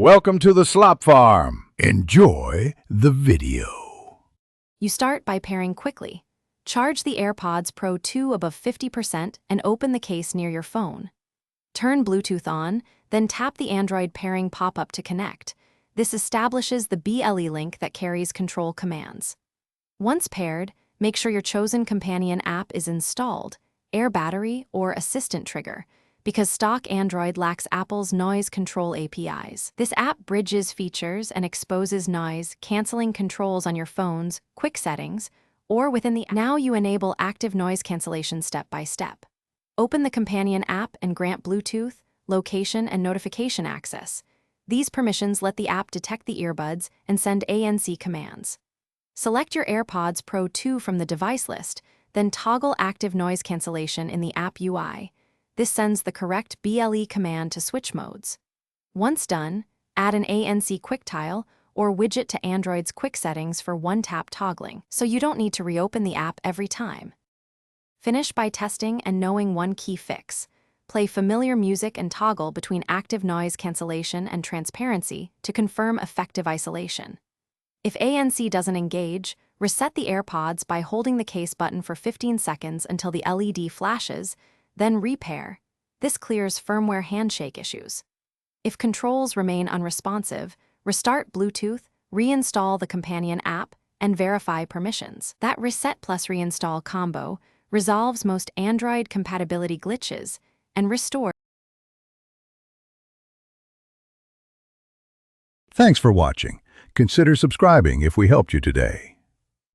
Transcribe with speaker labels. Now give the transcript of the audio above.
Speaker 1: Welcome to the Slop Farm. Enjoy the video.
Speaker 2: You start by pairing quickly. Charge the AirPods Pro 2 above 50% and open the case near your phone. Turn Bluetooth on, then tap the Android pairing pop-up to connect. This establishes the BLE link that carries control commands. Once paired, make sure your chosen companion app is installed, Air Battery or Assistant Trigger, because stock Android lacks Apple's noise control APIs. This app bridges features and exposes noise, canceling controls on your phone's quick settings, or within the app. Now you enable active noise cancellation step by step. Open the companion app and grant Bluetooth, location, and notification access. These permissions let the app detect the earbuds and send ANC commands. Select your AirPods Pro 2 from the device list, then toggle active noise cancellation in the app UI. This sends the correct BLE command to switch modes. Once done, add an ANC quick tile or widget to Android's quick settings for one-tap toggling, so you don't need to reopen the app every time. Finish by testing and knowing one key fix. Play familiar music and toggle between active noise cancellation and transparency to confirm effective isolation. If ANC doesn't engage, reset the AirPods by holding the case button for 15 seconds until the LED flashes, then repair. This clears firmware handshake issues. If controls remain unresponsive, restart Bluetooth, reinstall the companion app, and verify permissions. That reset plus reinstall combo resolves most Android compatibility glitches and restores.
Speaker 1: Thanks for watching. Consider subscribing if we helped you today.